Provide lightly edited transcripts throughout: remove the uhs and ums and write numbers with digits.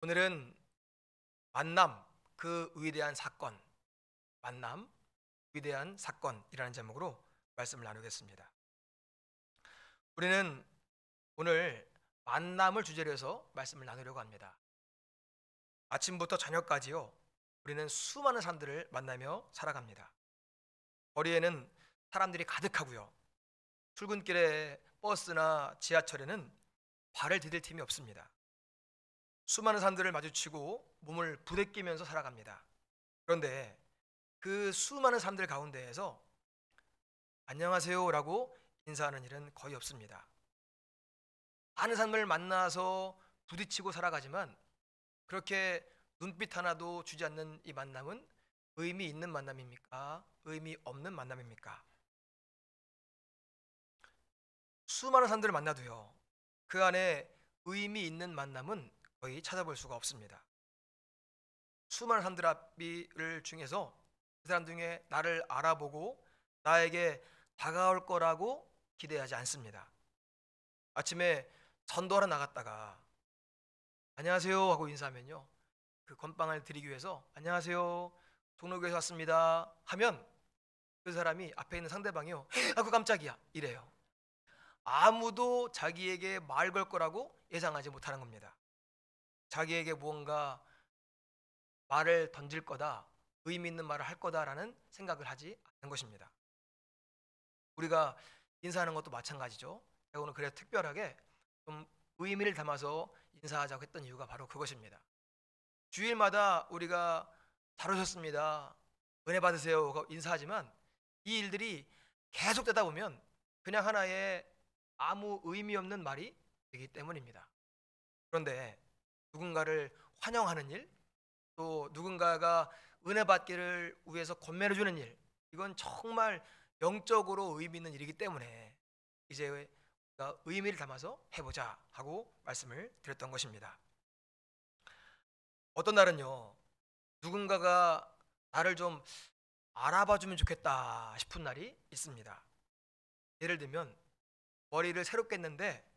오늘은 만남, 그 위대한 사건, 만남, 위대한 사건이라는 제목으로 말씀을 나누겠습니다. 우리는 오늘 만남을 주제로 해서 말씀을 나누려고 합니다. 아침부터 저녁까지요, 우리는 수많은 사람들을 만나며 살아갑니다. 거리에는 사람들이 가득하고요, 출근길에 버스나 지하철에는 발을 디딜 틈이 없습니다. 수많은 사람들을 마주치고 몸을 부대끼면서 살아갑니다. 그런데 그 수많은 사람들 가운데에서 안녕하세요라고 인사하는 일은 거의 없습니다. 많은 사람을 만나서 부딪히고 살아가지만 그렇게 눈빛 하나도 주지 않는 이 만남은 의미 있는 만남입니까? 의미 없는 만남입니까? 수많은 사람들을 만나도요, 그 안에 의미 있는 만남은 거의 찾아볼 수가 없습니다. 수많은 사람들 중에서 그 사람 중에 나를 알아보고 나에게 다가올 거라고 기대하지 않습니다. 아침에 전도하러 나갔다가 안녕하세요 하고 인사하면요, 그 건빵을 드리기 위해서 안녕하세요, 종로교회에서 왔습니다 하면 그 사람이 앞에 있는 상대방이요, 아그 깜짝이야 이래요. 아무도 자기에게 말 걸 거라고 예상하지 못하는 겁니다. 자기에게 무언가 말을 던질 거다, 의미 있는 말을 할 거다라는 생각을 하지 않는 것입니다. 우리가 인사하는 것도 마찬가지죠. 제가 오늘 그래서 특별하게 좀 의미를 담아서 인사하자고 했던 이유가 바로 그것입니다. 주일마다 우리가 잘 오셨습니다, 은혜 받으세요 하고 인사하지만 이 일들이 계속되다 보면 그냥 하나의 아무 의미 없는 말이 되기 때문입니다. 그런데 누군가를 환영하는 일, 또 누군가가 은혜 받기를 위해서 권면해 주는 일, 이건 정말 영적으로 의미 있는 일이기 때문에 이제 우리가 의미를 담아서 해보자 하고 말씀을 드렸던 것입니다. 어떤 날은요, 누군가가 나를 좀 알아봐 주면 좋겠다 싶은 날이 있습니다. 예를 들면 머리를 새롭게 했는데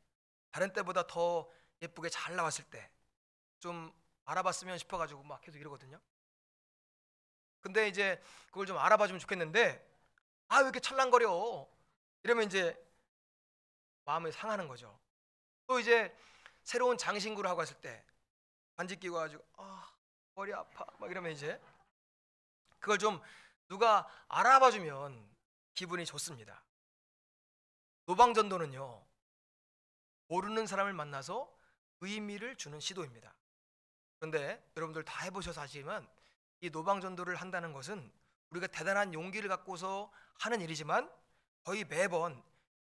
다른 때보다 더 예쁘게 잘 나왔을 때 좀 알아봤으면 싶어가지고 막 계속 이러거든요. 근데 이제 그걸 좀 알아봐 주면 좋겠는데 아 왜 이렇게 찰랑거려 이러면 이제 마음이 상하는 거죠. 또 이제 새로운 장신구를 하고 왔을 때 반지 끼고 가지고 아 머리 아파 막 이러면 이제 그걸 좀 누가 알아봐 주면 기분이 좋습니다. 노방전도는요, 모르는 사람을 만나서 의미를 주는 시도입니다. 그런데 여러분들 다 해보셔서 아시지만 이 노방전도를 한다는 것은 우리가 대단한 용기를 갖고서 하는 일이지만 거의 매번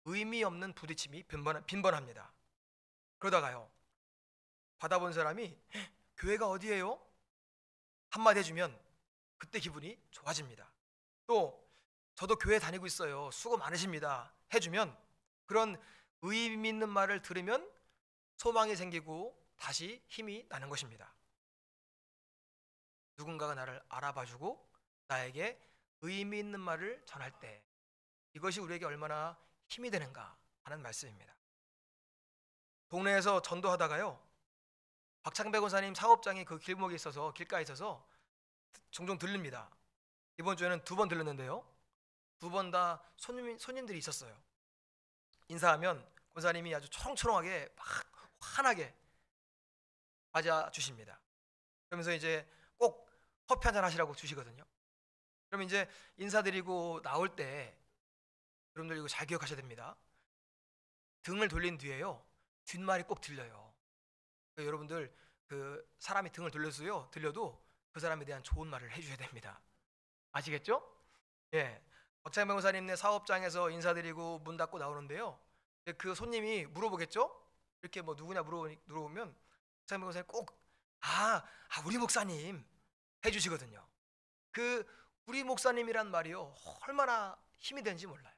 의미 없는 부딪힘이 빈번합니다. 그러다가요, 받아본 사람이 교회가 어디예요? 한마디 해주면 그때 기분이 좋아집니다. 또 저도 교회 다니고 있어요, 수고 많으십니다 해주면 그런 의미 있는 말을 들으면 소망이 생기고 다시 힘이 나는 것입니다. 누군가가 나를 알아봐주고 나에게 의미 있는 말을 전할 때 이것이 우리에게 얼마나 힘이 되는가 하는 말씀입니다. 동네에서 전도하다가요, 박창배 권사님 사업장이 그 길목에 있어서 길가에 있어서 종종 들립니다. 이번 주에는 2번 들렸는데요, 2번 다 손님들이 있었어요. 인사하면 권사님이 아주 초롱초롱하게 막 환하게 맞아 주십니다. 그러면서 이제 꼭 커피 한잔 하시라고 주시거든요. 그럼 이제 인사드리고 나올 때 여러분들 이거 잘 기억하셔야 됩니다. 등을 돌린 뒤에요, 뒷말이 꼭 들려요. 그러니까 여러분들 그 사람이 등을 돌려서요, 들려도 그 사람에 대한 좋은 말을 해주셔야 됩니다. 아시겠죠? 예. 박찬영 변호사님네 사업장에서 인사드리고 문 닫고 나오는데요, 그 손님이 물어보겠죠? 이렇게 뭐 누구냐 물어보면 박찬영 변호사님 꼭 우리 목사님 해주시거든요. 그 우리 목사님이란 말이요, 얼마나 힘이 되는지 몰라요.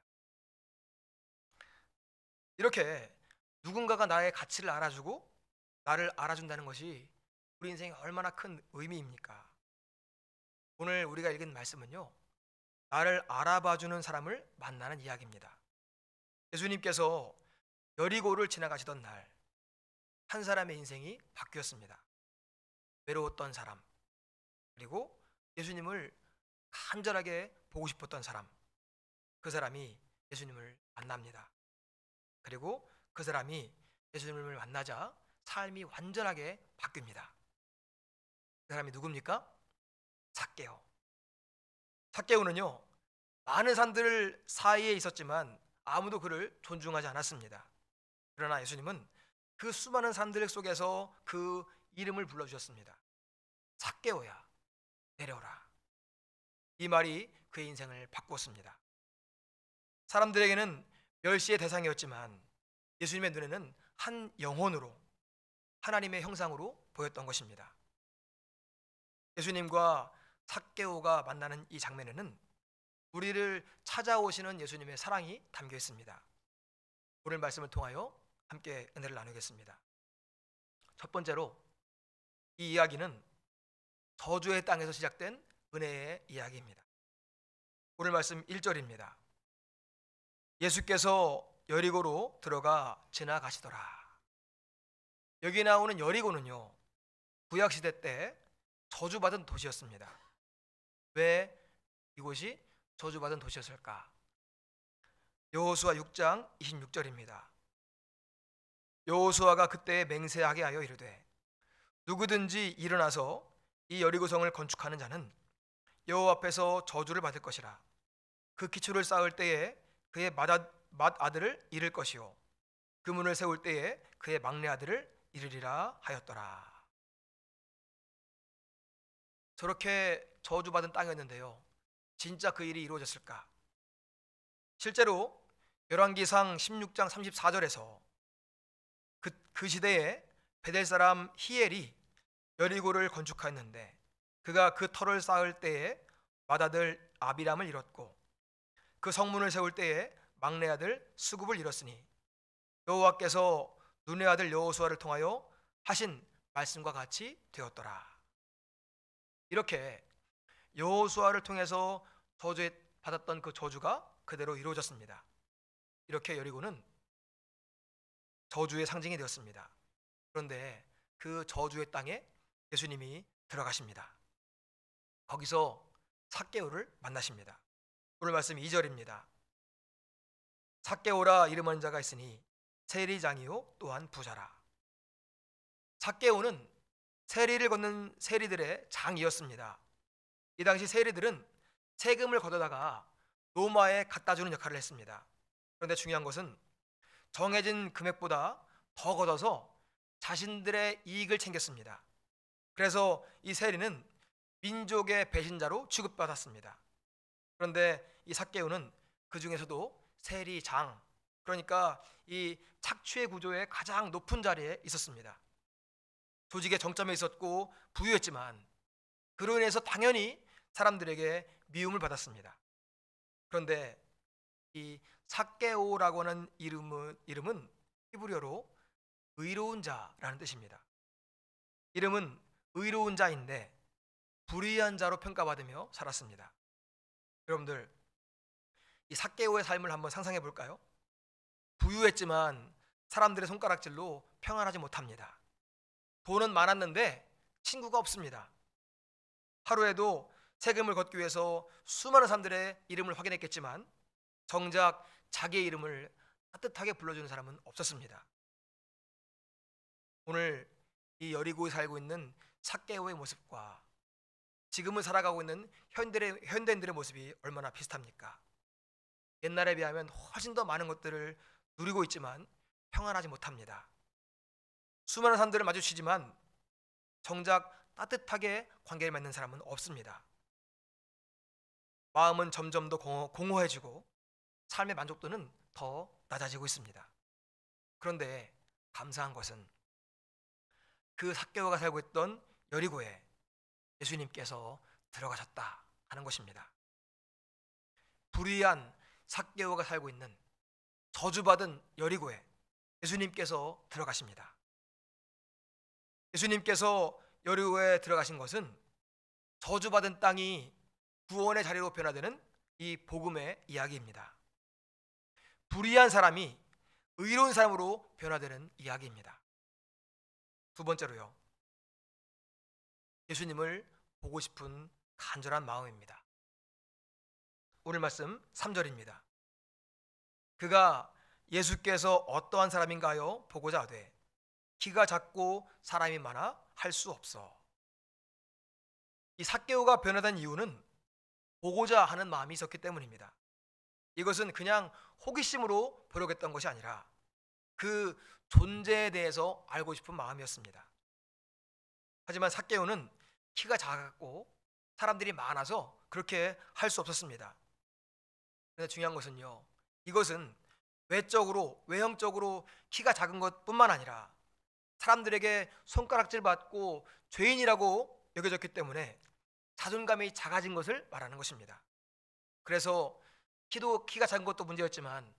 이렇게 누군가가 나의 가치를 알아주고 나를 알아준다는 것이 우리 인생에 얼마나 큰 의미입니까? 오늘 우리가 읽은 말씀은요, 나를 알아봐주는 사람을 만나는 이야기입니다. 예수님께서 여리고를 지나가시던 날 한 사람의 인생이 바뀌었습니다. 외로웠던 사람, 그리고 예수님을 간절하게 보고 싶었던 사람, 그 사람이 예수님을 만납니다. 그리고 그 사람이 예수님을 만나자 삶이 완전하게 바뀝니다. 그 사람이 누굽니까? 삭개오. 삭개오는요, 많은 사람들 사이에 있었지만 아무도 그를 존중하지 않았습니다. 그러나 예수님은 그 수많은 사람들 속에서 그 이름을 불러주셨습니다. 삭개오야, 내려오라. 이 말이 그의 인생을 바꾸었습니다. 사람들에게는 멸시의 대상이었지만 예수님의 눈에는 한 영혼으로, 하나님의 형상으로 보였던 것입니다. 예수님과 삭개오가 만나는 이 장면에는 우리를 찾아오시는 예수님의 사랑이 담겨 있습니다. 오늘 말씀을 통하여 함께 은혜를 나누겠습니다. 첫 번째로, 이 이야기는 저주의 땅에서 시작된 은혜의 이야기입니다. 오늘 말씀 1절입니다. 예수께서 여리고로 들어가 지나가시더라. 여기 나오는 여리고는요, 구약시대 때 저주받은 도시였습니다. 왜 이곳이 저주받은 도시였을까? 여호수아 6장 26절입니다. 여호수아가 그때 맹세하게 하여 이르되 누구든지 일어나서 이 여리고성을 건축하는 자는 여호와 앞에서 저주를 받을 것이라. 그 기초를 쌓을 때에 그의 맏아들을 잃을 것이요 그 문을 세울 때에 그의 막내 아들을 잃으리라 하였더라. 저렇게 저주받은 땅이었는데요, 진짜 그 일이 이루어졌을까? 실제로 열왕기상 16장 34절에서 그 시대에 베델 사람 히엘이 여리고를 건축하였는데 그가 그 터를 쌓을 때에 맏아들 아비람을 잃었고 그 성문을 세울 때에 막내 아들 수굽을 잃었으니 여호와께서 눈의 아들 여호수아를 통하여 하신 말씀과 같이 되었더라. 이렇게 여호수아를 통해서 저주받았던 그 저주가 그대로 이루어졌습니다. 이렇게 여리고는 저주의 상징이 되었습니다. 그런데 그 저주의 땅에 예수님이 들어가십니다. 거기서 삭개오를 만나십니다. 오늘 말씀 2절입니다. 삭개오라 이름하는 자가 있으니 세리장이요 또한 부자라. 삭개오는 세리를 걷는 세리들의 장이었습니다. 이 당시 세리들은 세금을 걷어다가 로마에 갖다주는 역할을 했습니다. 그런데 중요한 것은 정해진 금액보다 더 걷어서 자신들의 이익을 챙겼습니다. 그래서 이 세리는 민족의 배신자로 취급받았습니다. 그런데 이 삭개오는 그 중에서도 세리장, 그러니까 이 착취의 구조의 가장 높은 자리에 있었습니다. 조직의 정점에 있었고 부유했지만 그로 인해서 당연히 사람들에게 미움을 받았습니다. 그런데 이 삭개오라고 하는 이름은 히브리어로 의로운 자라는 뜻입니다. 이름은 의로운 자인데 불의한 자로 평가받으며 살았습니다. 여러분들, 이 삭개오의 삶을 한번 상상해 볼까요? 부유했지만 사람들의 손가락질로 평안하지 못합니다. 돈은 많았는데 친구가 없습니다. 하루에도 세금을 걷기 위해서 수많은 사람들의 이름을 확인했겠지만 정작 자기의 이름을 따뜻하게 불러주는 사람은 없었습니다. 오늘 이 여리고에 살고 있는 삭개오의 모습과 지금을 살아가고 있는 현대인들의 모습이 얼마나 비슷합니까? 옛날에 비하면 훨씬 더 많은 것들을 누리고 있지만 평안하지 못합니다. 수많은 사람들을 마주치지만 정작 따뜻하게 관계를 맺는 사람은 없습니다. 마음은 점점 더 공허해지고 삶의 만족도는 더 낮아지고 있습니다. 그런데 감사한 것은 그 삭개오가 살고 있던 여리고에 예수님께서 들어가셨다 하는 것입니다. 불의한 삭개오가 살고 있는 저주받은 여리고에 예수님께서 들어가십니다. 예수님께서 여리고에 들어가신 것은 저주받은 땅이 구원의 자리로 변화되는 이 복음의 이야기입니다. 불의한 사람이 의로운 사람으로 변화되는 이야기입니다. 두 번째로요, 예수님을 보고 싶은 간절한 마음입니다. 오늘 말씀 3절입니다. 그가 예수께서 어떠한 사람인가요? 보고자 하되 키가 작고 사람이 많아 할 수 없어. 이 삭개오가 변화된 이유는 보고자 하는 마음이 있었기 때문입니다. 이것은 그냥 호기심으로 보려고 했던 것이 아니라 그 존재에 대해서 알고 싶은 마음이었습니다. 하지만 삭개오는 키가 작았고 사람들이 많아서 그렇게 할 수 없었습니다. 그런데 중요한 것은요, 이것은 외적으로, 외형적으로 키가 작은 것뿐만 아니라 사람들에게 손가락질 받고 죄인이라고 여겨졌기 때문에 자존감이 작아진 것을 말하는 것입니다. 그래서 키가 작은 것도 문제였지만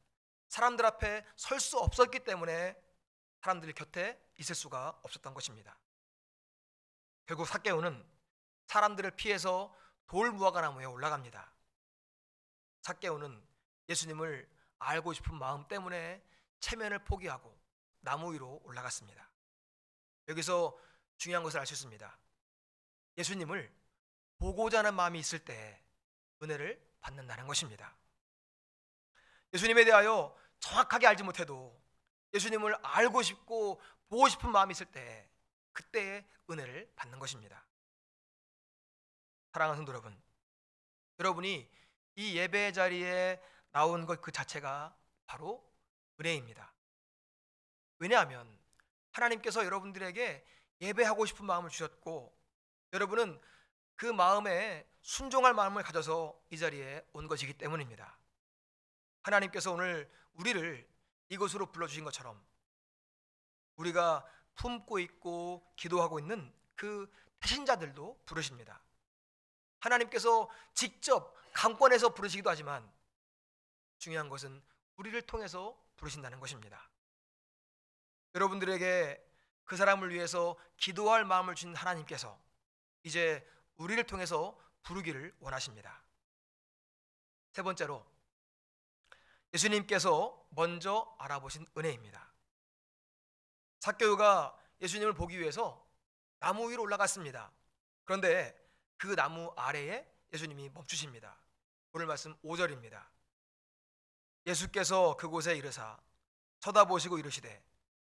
사람들 앞에 설 수 없었기 때문에 사람들 곁에 있을 수가 없었던 것입니다. 결국 삭개오는 사람들을 피해서 돌무화과나무에 올라갑니다. 삭개오는 예수님을 알고 싶은 마음 때문에 체면을 포기하고 나무 위로 올라갔습니다. 여기서 중요한 것을 알 수 있습니다. 예수님을 보고자 하는 마음이 있을 때 은혜를 받는다는 것입니다. 예수님에 대하여 정확하게 알지 못해도 예수님을 알고 싶고 보고 싶은 마음이 있을 때 그때의 은혜를 받는 것입니다. 사랑하는 성도 여러분, 여러분이 이 예배 자리에 나온 것 그 자체가 바로 은혜입니다. 왜냐하면 하나님께서 여러분들에게 예배하고 싶은 마음을 주셨고 여러분은 그 마음에 순종할 마음을 가져서 이 자리에 온 것이기 때문입니다. 하나님께서 오늘 우리를 이곳으로 불러주신 것처럼 우리가 품고 있고 기도하고 있는 그 배신자들도 부르십니다. 하나님께서 직접 강권해서 부르시기도 하지만 중요한 것은 우리를 통해서 부르신다는 것입니다. 여러분들에게 그 사람을 위해서 기도할 마음을 주신 하나님께서 이제 우리를 통해서 부르기를 원하십니다. 세 번째로 예수님께서 먼저 알아보신 은혜입니다. 삭개오가 예수님을 보기 위해서 나무 위로 올라갔습니다. 그런데 그 나무 아래에 예수님이 멈추십니다. 오늘 말씀 5절입니다. 예수께서 그곳에 이르사 쳐다보시고 이르시되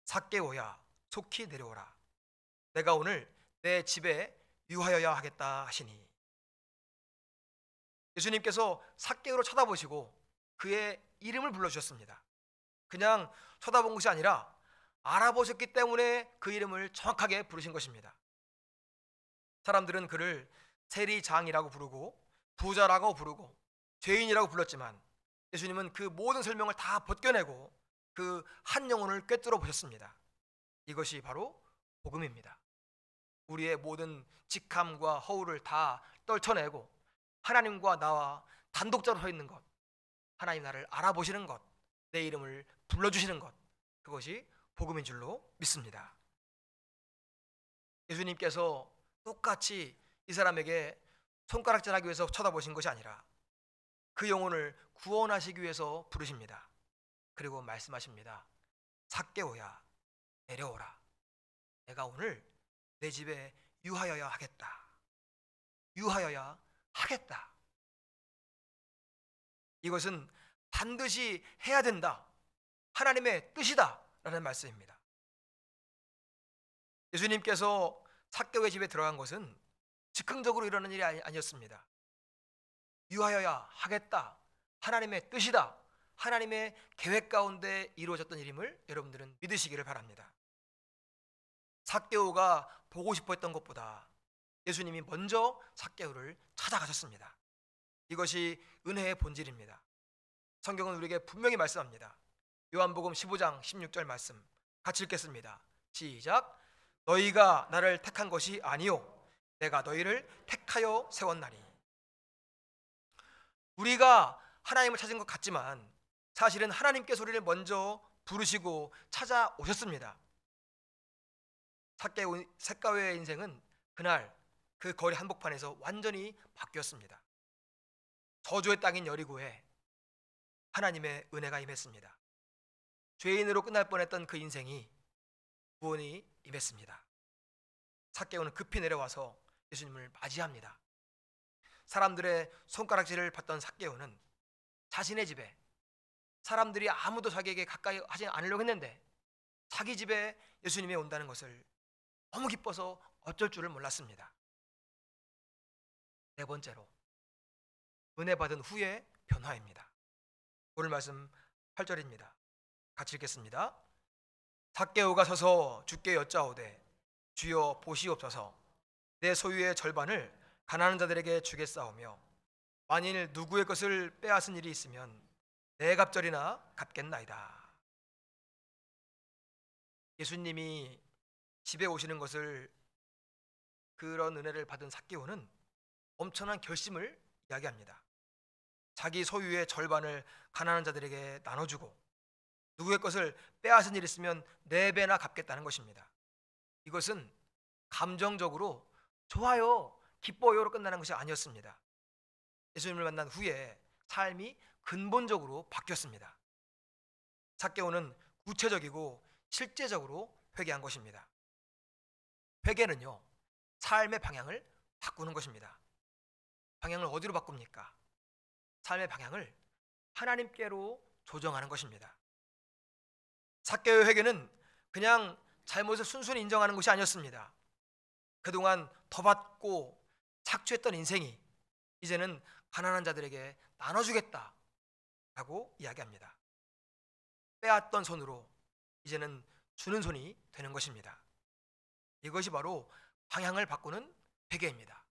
삭개오야 속히 내려오라. 내가 오늘 내 집에 유하여야 하겠다 하시니. 예수님께서 삭개오를 쳐다보시고 그의 이름을 불러주셨습니다. 그냥 쳐다본 것이 아니라 알아보셨기 때문에 그 이름을 정확하게 부르신 것입니다. 사람들은 그를 세리장이라고 부르고 부자라고 부르고 죄인이라고 불렀지만 예수님은 그 모든 설명을 다 벗겨내고 그 한 영혼을 꿰뚫어 보셨습니다. 이것이 바로 복음입니다. 우리의 모든 직함과 허울을 다 떨쳐내고 하나님과 나와 단독자로 서 있는 것, 하나님 나를 알아보시는 것, 내 이름을 불러주시는 것, 그것이 복음인 줄로 믿습니다. 예수님께서 똑같이 이 사람에게 손가락질하기 위해서 쳐다보신 것이 아니라 그 영혼을 구원하시기 위해서 부르십니다. 그리고 말씀하십니다. 삭개오야 내려오라. 내가 오늘 내 집에 유하여야 하겠다. 유하여야 하겠다. 이것은 반드시 해야 된다. 하나님의 뜻이다 라는 말씀입니다. 예수님께서 삭개오의 집에 들어간 것은 즉흥적으로 일어나는 일이 아니었습니다. 유하여야 하겠다. 하나님의 뜻이다. 하나님의 계획 가운데 이루어졌던 일임을 여러분들은 믿으시기를 바랍니다. 삭개오가 보고 싶어 했던 것보다 예수님이 먼저 삭개오를 찾아가셨습니다. 이것이 은혜의 본질입니다. 성경은 우리에게 분명히 말씀합니다. 요한복음 15장 16절 말씀 같이 읽겠습니다. 시작. 너희가 나를 택한 것이 아니요 내가 너희를 택하여 세웠나니. 우리가 하나님을 찾은 것 같지만 사실은 하나님께서 우리를 먼저 부르시고 찾아오셨습니다. 삭개오의 인생은 그날 그 거리 한복판에서 완전히 바뀌었습니다. 저주의 땅인 여리고에 하나님의 은혜가 임했습니다. 죄인으로 끝날 뻔했던 그 인생이 구원이 임했습니다. 삭개오는 급히 내려와서 예수님을 맞이합니다. 사람들의 손가락질을 받던 삭개오는 자신의 집에, 사람들이 아무도 자기에게 가까이 하지 않으려고 했는데 자기 집에 예수님이 온다는 것을 너무 기뻐서 어쩔 줄을 몰랐습니다. 네 번째로, 은혜 받은 후의 변화입니다. 오늘 말씀 8절입니다. 같이 읽겠습니다. 삭개오가 서서 주께 여짜오되 주여 보시옵소서, 내 소유의 절반을 가난한 자들에게 주겠사오며 만일 누구의 것을 빼앗은 일이 있으면 내 갑절이나 갚겠나이다. 예수님이 집에 오시는 것을, 그런 은혜를 받은 삭개오는 엄청난 결심을 이야기합니다. 자기 소유의 절반을 가난한 자들에게 나눠주고 누구의 것을 빼앗은 일이 있으면 4배나 갚겠다는 것입니다. 이것은 감정적으로 좋아요, 기뻐요로 끝나는 것이 아니었습니다. 예수님을 만난 후에 삶이 근본적으로 바뀌었습니다. 삭개오는 구체적이고 실제적으로 회개한 것입니다. 회개는요, 삶의 방향을 바꾸는 것입니다. 방향을 어디로 바꿉니까? 삶의 방향을 하나님께로 조정하는 것입니다. 삭개오의 회개는 그냥 잘못을 순순히 인정하는 것이 아니었습니다. 그동안 더 받고 착취했던 인생이 이제는 가난한 자들에게 나눠주겠다라고 이야기합니다. 빼앗던 손으로 이제는 주는 손이 되는 것입니다. 이것이 바로 방향을 바꾸는 회개입니다.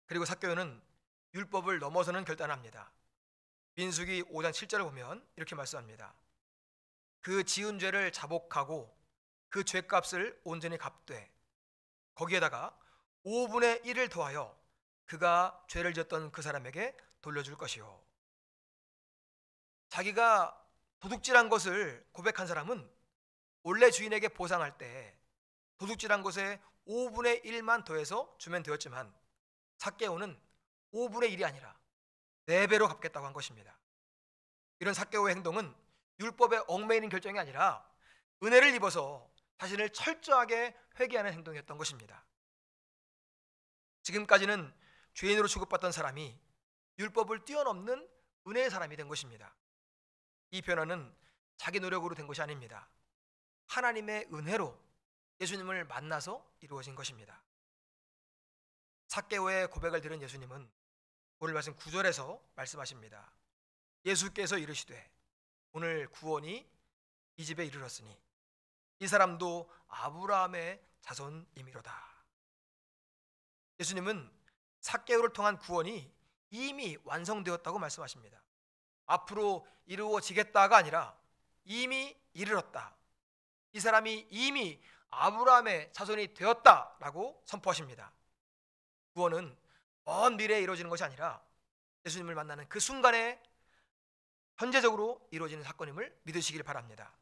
그리고 삭개오는 율법을 넘어서는 결단을 합니다. 민수기 5장 7절을 보면 이렇게 말씀합니다. 그 지은 죄를 자복하고 그 죄값을 온전히 갚되 거기에다가 5분의 1을 더하여 그가 죄를 지었던 그 사람에게 돌려줄 것이요. 자기가 도둑질한 것을 고백한 사람은 원래 주인에게 보상할 때 도둑질한 것에 5분의 1만 더해서 주면 되었지만 삭개오는 5분의 1이 아니라 4배로 갚겠다고 한 것입니다. 이런 삭개오의 행동은 율법에 얽매이는 결정이 아니라 은혜를 입어서 자신을 철저하게 회개하는 행동이었던 것입니다. 지금까지는 죄인으로 취급받던 사람이 율법을 뛰어넘는 은혜의 사람이 된 것입니다. 이 변화는 자기 노력으로 된 것이 아닙니다. 하나님의 은혜로 예수님을 만나서 이루어진 것입니다. 삭개오의 고백을 들은 예수님은 오늘 말씀 9절에서 말씀하십니다. 예수께서 이르시되 오늘 구원이 이 집에 이르렀으니 이 사람도 아브라함의 자손이미로다. 예수님은 삭개오를 통한 구원이 이미 완성되었다고 말씀하십니다. 앞으로 이루어지겠다가 아니라 이미 이르렀다. 이 사람이 이미 아브라함의 자손이 되었다라고 선포하십니다. 구원은 먼 미래에 이루어지는 것이 아니라 예수님을 만나는 그 순간에 현재적으로 이루어지는 사건임을 믿으시길 바랍니다.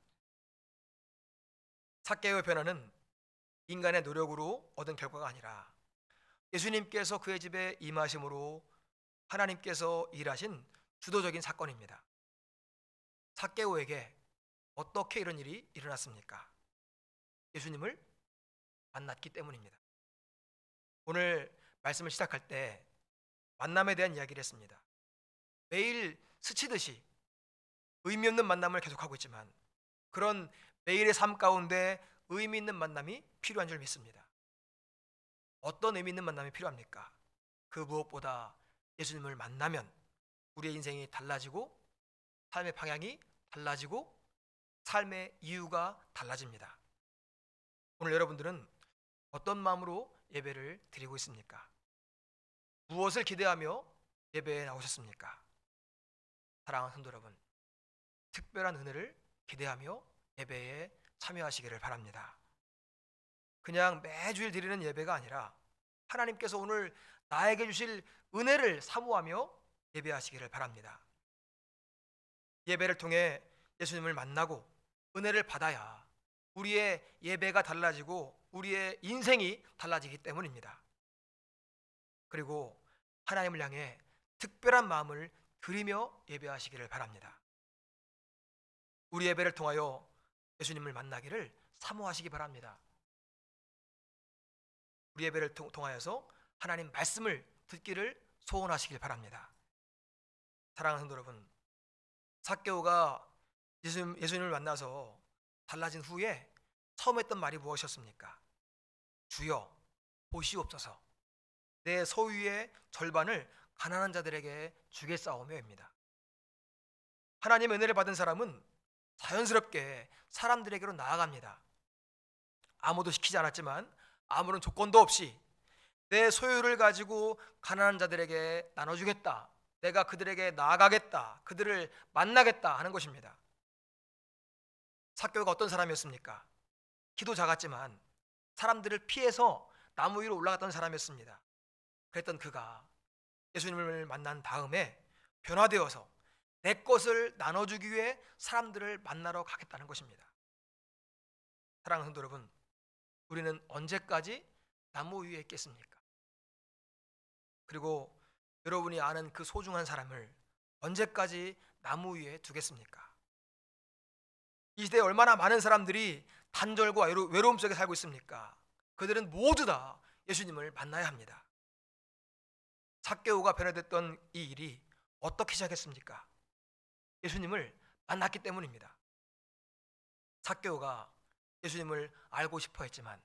삭개오의 변화는 인간의 노력으로 얻은 결과가 아니라 예수님께서 그의 집에 임하심으로 하나님께서 일하신 주도적인 사건입니다. 삭개오에게 어떻게 이런 일이 일어났습니까? 예수님을 만났기 때문입니다. 오늘 말씀을 시작할 때 만남에 대한 이야기를 했습니다. 매일 스치듯이 의미 없는 만남을 계속하고 있지만 그런 매일의 삶 가운데 의미 있는 만남이 필요한 줄 믿습니다. 어떤 의미 있는 만남이 필요합니까? 그 무엇보다 예수님을 만나면 우리의 인생이 달라지고 삶의 방향이 달라지고 삶의 이유가 달라집니다. 오늘 여러분들은 어떤 마음으로 예배를 드리고 있습니까? 무엇을 기대하며 예배에 나오셨습니까? 사랑하는 성도 여러분, 특별한 은혜를 기대하며 예배에 참여하시기를 바랍니다. 그냥 매주일 드리는 예배가 아니라 하나님께서 오늘 나에게 주실 은혜를 사모하며 예배하시기를 바랍니다. 예배를 통해 예수님을 만나고 은혜를 받아야 우리의 예배가 달라지고 우리의 인생이 달라지기 때문입니다. 그리고 하나님을 향해 특별한 마음을 드리며 예배하시기를 바랍니다. 우리 예배를 통하여 예수님을 만나기를 사모하시기 바랍니다. 우리 예배를 통하여서 하나님 말씀을 듣기를 소원하시길 바랍니다. 사랑하는 성도 여러분, 삭개오가 예수님을 만나서 달라진 후에 처음 했던 말이 무엇이었습니까? 주여 보시옵소서, 내 소유의 절반을 가난한 자들에게 주겠사오며입니다. 하나님의 은혜를 받은 사람은 자연스럽게 사람들에게로 나아갑니다. 아무도 시키지 않았지만 아무런 조건도 없이 내 소유를 가지고 가난한 자들에게 나눠주겠다, 내가 그들에게 나아가겠다, 그들을 만나겠다 하는 것입니다. 삭개오가 어떤 사람이었습니까? 키도 작았지만 사람들을 피해서 나무 위로 올라갔던 사람이었습니다. 그랬던 그가 예수님을 만난 다음에 변화되어서 내 것을 나눠주기 위해 사람들을 만나러 가겠다는 것입니다. 사랑하는 성도 여러분, 우리는 언제까지 나무 위에 있겠습니까? 그리고 여러분이 아는 그 소중한 사람을 언제까지 나무 위에 두겠습니까? 이 시대에 얼마나 많은 사람들이 단절과 외로움 속에 살고 있습니까? 그들은 모두 다 예수님을 만나야 합니다. 삭개오가 변화됐던 이 일이 어떻게 시작했습니까? 예수님을 만났기 때문입니다. 삭개오가 예수님을 알고 싶어 했지만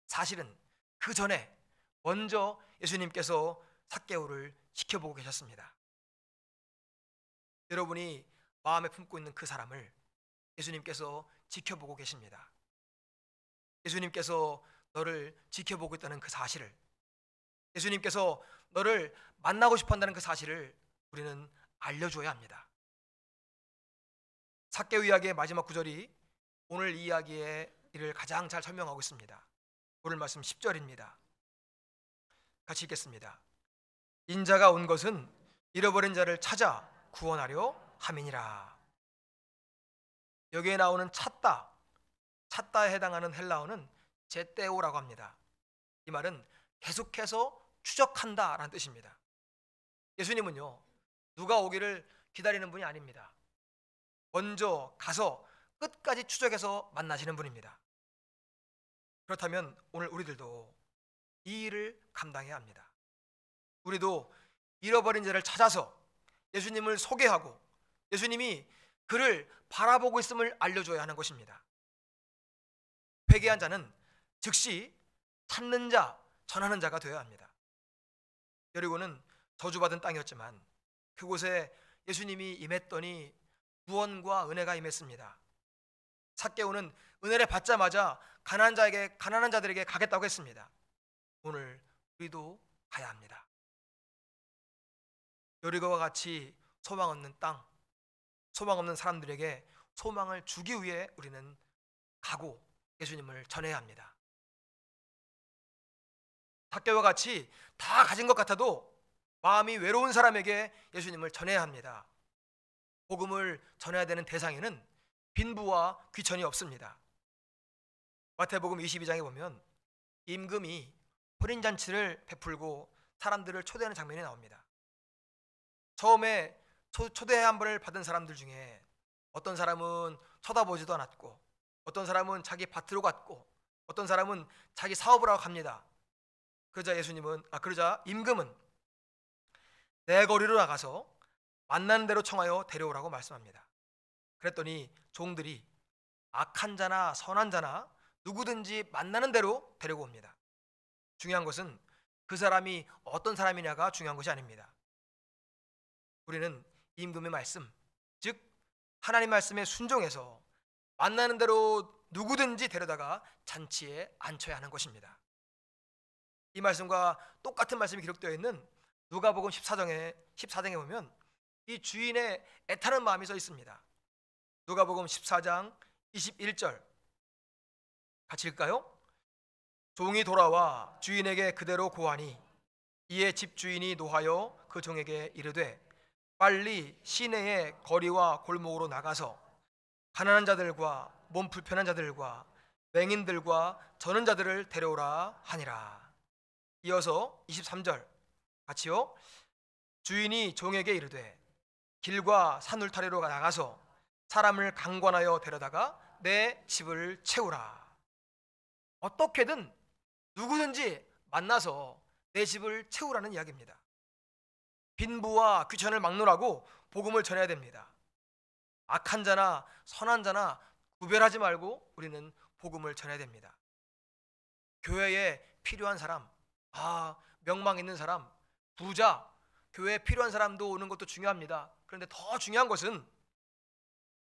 사실은 그 전에 먼저 예수님께서 삭개오를 지켜보고 계셨습니다. 여러분이 마음에 품고 있는 그 사람을 예수님께서 지켜보고 계십니다. 예수님께서 너를 지켜보고 있다는 그 사실을, 예수님께서 너를 만나고 싶어 한다는 그 사실을 우리는 알려줘야 합니다. 삭개오 이야기의 마지막 구절이 오늘 이야기의 일을 가장 잘 설명하고 있습니다. 오늘 말씀 10절입니다. 같이 읽겠습니다. 인자가 온 것은 잃어버린 자를 찾아 구원하려 함이니라. 여기에 나오는 찾다에 해당하는 헬라어는 제떼오라고 합니다. 이 말은 계속해서 추적한다라는 뜻입니다. 예수님은요, 누가 오기를 기다리는 분이 아닙니다. 먼저 가서 끝까지 추적해서 만나시는 분입니다. 그렇다면 오늘 우리들도 이 일을 감당해야 합니다. 우리도 잃어버린 자를 찾아서 예수님을 소개하고 예수님이 그를 바라보고 있음을 알려줘야 하는 것입니다. 회개한 자는 즉시 찾는 자, 전하는 자가 되어야 합니다. 여리고는 저주받은 땅이었지만 그곳에 예수님이 임했더니 구원과 은혜가 임했습니다. 삭개오는 은혜를 받자마자 가난한 자들에게 가겠다고 했습니다. 오늘 우리도 가야 합니다. 여리고와 같이 소망 없는 땅, 소망 없는 사람들에게 소망을 주기 위해 우리는 가고 예수님을 전해야 합니다. 삭개오와 같이 다 가진 것 같아도 마음이 외로운 사람에게 예수님을 전해야 합니다. 복음을 전해야 되는 대상에는 빈부와 귀천이 없습니다. 마태복음 22장에 보면 임금이 혼인잔치를 베풀고 사람들을 초대하는 장면이 나옵니다. 처음에 초대 한 번을 받은 사람들 중에 어떤 사람은 쳐다보지도 않았고, 어떤 사람은 자기 밭으로 갔고, 어떤 사람은 자기 사업을 하고 갑니다. 그러자 임금은 내 거리로 나가서 만나는 대로 청하여 데려오라고 말씀합니다. 그랬더니 종들이 악한 자나 선한 자나 누구든지 만나는 대로 데리고 옵니다. 중요한 것은 그 사람이 어떤 사람이냐가 중요한 것이 아닙니다. 우리는 임금의 말씀, 즉 하나님 말씀에 순종해서 만나는 대로 누구든지 데려다가 잔치에 앉혀야 하는 것입니다. 이 말씀과 똑같은 말씀이 기록되어 있는 누가복음 14장에 보면 이 주인의 애타는 마음이 써 있습니다. 누가복음 14장 21절 같이 읽을까요? 종이 돌아와 주인에게 그대로 고하니 이에 집주인이 노하여 그 종에게 이르되 빨리 시내의 거리와 골목으로 나가서 가난한 자들과 몸 불편한 자들과 맹인들과 저는 자들을 데려오라 하니라. 이어서 23절 같이요. 주인이 종에게 이르되 길과 산 울타리로 나가서 사람을 강권하여 데려다가 내 집을 채우라. 어떻게든 누구든지 만나서 내 집을 채우라는 이야기입니다. 빈부와 귀천을 막론하고 복음을 전해야 됩니다. 악한 자나 선한 자나 구별하지 말고 우리는 복음을 전해야 됩니다. 교회에 필요한 사람, 명망 있는 사람, 부자, 교회에 필요한 사람도 오는 것도 중요합니다. 그런데 더 중요한 것은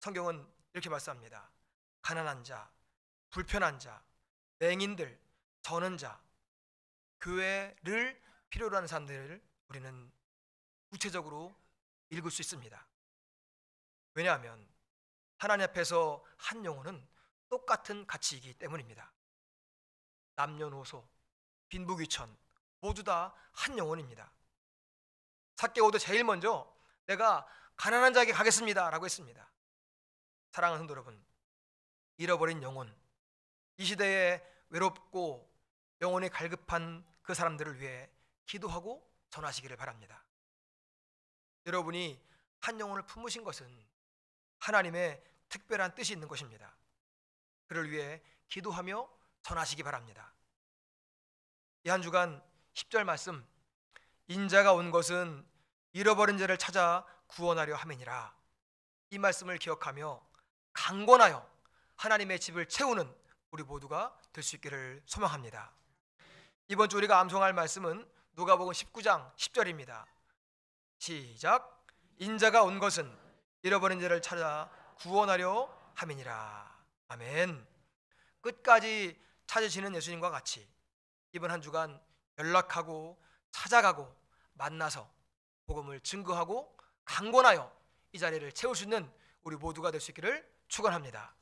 성경은 이렇게 말씀합니다. 가난한 자, 불편한 자, 맹인들, 전원자, 교회를 필요로 하는 사람들을 우리는 구체적으로 읽을 수 있습니다. 왜냐하면 하나님 앞에서 한 영혼은 똑같은 가치이기 때문입니다. 남녀노소, 빈부귀천 모두 다 한 영혼입니다. 삭개오도 제일 먼저 내가 가난한 자에게 가겠습니다 라고 했습니다. 사랑하는 성도 여러분, 잃어버린 영혼, 이 시대에 외롭고 영혼이 갈급한 그 사람들을 위해 기도하고 전하시기를 바랍니다. 여러분이 한 영혼을 품으신 것은 하나님의 특별한 뜻이 있는 것입니다. 그를 위해 기도하며 전하시기 바랍니다. 이 한 주간 10절 말씀, 인자가 온 것은 잃어버린 자를 찾아 구원하려 함이니라. 이 말씀을 기억하며 강권하여 하나님의 집을 채우는 우리 모두가 될 수 있기를 소망합니다. 이번 주 우리가 암송할 말씀은 누가복음 19장 10절입니다. 시작. 인자가 온 것은 잃어버린 자를 찾아 구원하려 함이니라. 아멘. 끝까지 찾으시는 예수님과 같이 이번 한 주간 연락하고 찾아가고 만나서 복음을 증거하고 강권하여 이 자리를 채울 수 있는 우리 모두가 될 수 있기를 축원합니다.